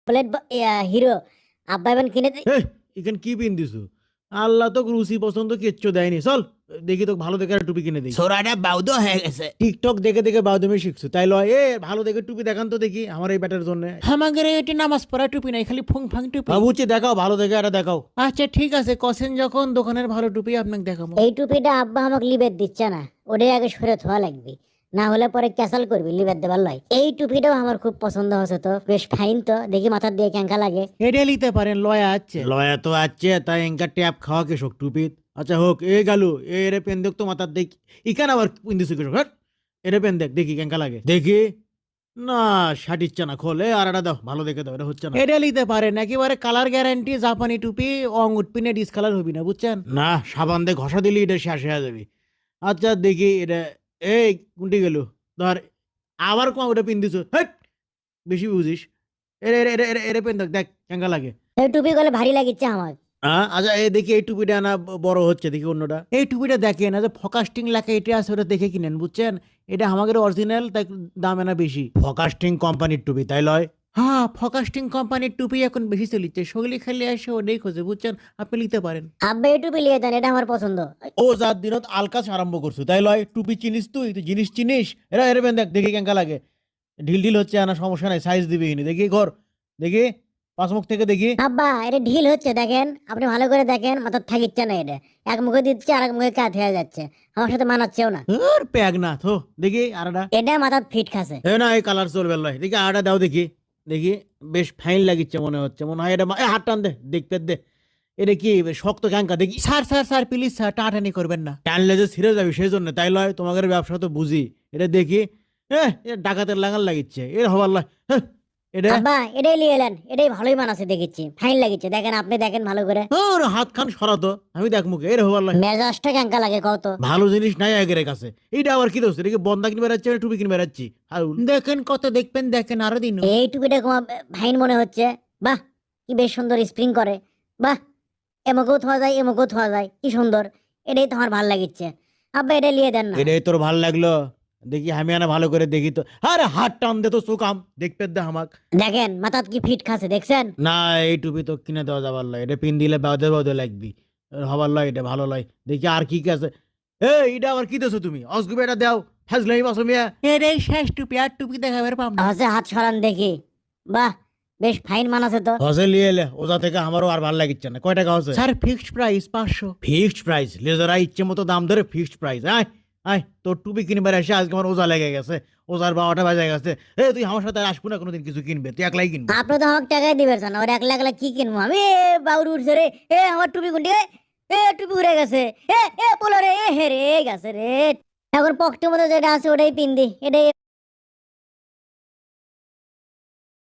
Plate hero আব্বা এবার কিনে দিই। এখানে কি পিন দিছু? আল্লাহ তো রুচি পছন্দ কিচ্ছু দেয়নি। চল দেখি তো ভালো দেখে একটা টুপি কিনে দিই। সোরাটা বাউদ হয়ে গেছে। টিকটক দেখে দেখে বাউদমি শিখছো তাই লয়। ভালো দেখে টুপি দেখান তো দেখি আমার এই ব্যাটার জন্য। আমাদের এটি নামাজ পড়া টুপি নাই, খালি ফুং ফাং টুপি। বাবুচি দেখাও, ভালো দেখে একটা দেখাও। আচ্ছা ঠিক আছে, কসেন যখন দোকানের ভালো টুপি আপনাকে দেখাবো। এই টুপিটা আব্বা আমাকে লিবের দিচ্ছে না, ওটাই আগে সরে থোয়া লাগবে, না হলে পরে ক্যাসাল করবি লিবের দেবার লয়। এই টুপিটাও আমার খুব পছন্দ হচ্ছে, তো বেশ ফাইন, তো দেখি মাথার দিয়ে ক্যাঙ্কা লাগে। এটা নিতে পারেন, লয়া আছে। লয়া তো আছে তাই এঙ্কা ট্যাপ খাওয়া কে শোক টুপিত। আচ্ছা হোক, গেল এরে পেন দেখ তো মাথার দেখ। ইখানে আবার পিন দিছু কে শোক? এরে পেন দেখ দেখি কেঙ্কা লাগে দেখি। না শার্ট ইচ্ছে না, খোলে আর এটা দাও, ভালো দেখে দাও, এটা হচ্ছে না। এটা নিতে পারেন, একেবারে কালার গ্যারান্টি জাপানি টুপি, অং উঠপিনে ডিসকালার হবি না, বুঝছেন? না সাবান দিয়ে ঘষা দিলি এটা শেষ হয়ে যাবে। আচ্ছা দেখি এটা। কোনটি গেল? ধর আবার কোন ওটা পিন দিছু? বেশি বুঝিস। এরে এরে এরে এরে পেন দেখ দেখ কেঙ্কা লাগে। এই টুপি গলে ভারী লাগিচ্ছে আমার। আচ্ছা দেখি এই টুপিটা না বড় হচ্ছে, দেখি অন্যটা। এই টুপিটা দেখেন, যে ফোকাস্টিং লেখা এটা আছে, ওটা দেখে কিনেন, বুঝছেন? এটা আমাদের অরিজিনাল, তাই দাম এনা বেশি। ফোকাস্টিং কোম্পানির টুপি তাই লয়? হ্যাঁ, ফোকাস্টিং কোম্পানির টুপি এখন বেশি চলিচ্ছে, সগলি খালি আসে ওটাই খোঁজে, বুঝছেন? আপনি নিতে পারেন। আব্বা এই টুপি লিয়ে দেন, এটা আমার পছন্দ। ও যার দিনত আলকাজ আরম্ভ করছো তাই লয়? টুপি চিনিস তুই জিনিস চিনিস? এরা এরে বেন দেখ দেখি কেঙ্কা লাগে। ঢিল ঢিল হচ্ছে না, সমস্যা নাই, সাইজ দিবি দেখি ঘর দেখি পাঁচ মুখ থেকে দেখি। আব্বা এটা ঢিল হচ্ছে, দেখেন আপনি ভালো করে দেখেন, মাথার থাকিচ্ছে না, এটা এক মুখে দিচ্ছে আর এক মুখে কাত হয়ে যাচ্ছে, আমার সাথে মানাচ্ছেও না। প্যাগ না থো দেখি আরটা। এটা মাথার ফিট খাসে। না এই কালার চলবে লয়, দেখি আরটা দাও দেখি। দেখি বেশ ফাইন লাগিচ্ছে মনে হচ্ছে, মনে হয় এটা হাত টান দে দেখতে দে। এটা কি শক্ত ক্যাঙ্কা দেখি। Sir sir sir please sir, টাটানি করবেন না। টানলে যে ছিঁড়ে যাবে সেই জন্য তাই লয়? তোমাদের ব্যবসা তো বুঝি। এটা দেখি ডাকাতের লাগাল লাগিচ্ছে এর হবার লয়। এটা আব্বা এটাই লিয়ে এলেন, এটাই ভালোই মানাচ্ছে, দেখেছি ফাইন লাগিচ্ছে, দেখেন আপনি দেখেন ভালো করে। হাত খান সরাতো, আমি দেখ মুখে এর হবার লয়। মেজাজটা কেঙ্কা লাগে কত। ভালো জিনিস নাই আগের কাছে। এইটা আবার কি দোষ? এটা কি বন্দা কিনে বেড়াচ্ছে না টুপি কিনে বেড়াচ্ছি? দেখেন কত দেখবেন, দেখেন আরো দিন। এই টুপিটা ফাইন মনে হচ্ছে। বাহ কি বেশ সুন্দর স্প্রিং করে, বাহ এমকেও থোয়া যায় এমকেও থোয়া যায়, কি সুন্দর, এটাই তোমার ভালো লাগিচ্ছে। আব্বা এটা লিয়ে দেন না। এটাই তোর ভাল লাগলো? দেখি আমি আনা ভালো করে দেখি তো। আরে হাত টান দে তো চোকাম দেখতে দে আমাক। দেখেন মাথাত কি ফিট খাসে, দেখছেন? না এই টুপি তো কিনে দেওয়া যাবার লয়, এটা পিন দিলে বাদে বাদে লাগবি, হবার লয়, এটা ভালো লয়। দেখি আর কি কি আছে। এটা আবার কি দেছো তুমি? অসগুবে এটা দাও, ফাজলাই বাসো মিয়া। এটাই শেষ টুপি, আর টুপি দেখাবার পাম না। হচ্ছে হাত সরান দেখি। বাহ বেশ ফাইন মানাছে তো। হসে লিয়ে এলে ওজা থেকে আমারও আর ভালো লাগিচ্ছে না। কয় টাকা হচ্ছে? Sir fixed price 500। Fixed price? লেজারা ইচ্ছে মতো দাম ধরে ফিক্সড প্রাইস? আয় আয় তোর টুপি কিনবার এসে আজকে আমার ওজা লেগে গেছে, ওজার 12টা বাজে গেছে। তুই আমার সাথে আর আসবো না কোনোদিন কিছু কিনবে, তুই একলাই কিনবি। আপনি তো আমাকে টাকাই দিবেন না, ওর একলা একলা কি কিনবো আমি? বাউর উঠছে রে, আমার টুপি গুন্ডি, টুপি উড়ে গেছে, বলো রে, হে রে গেছে রে। এখন পকেটের মধ্যে যেটা আছে ওটাই পিন দি, এটাই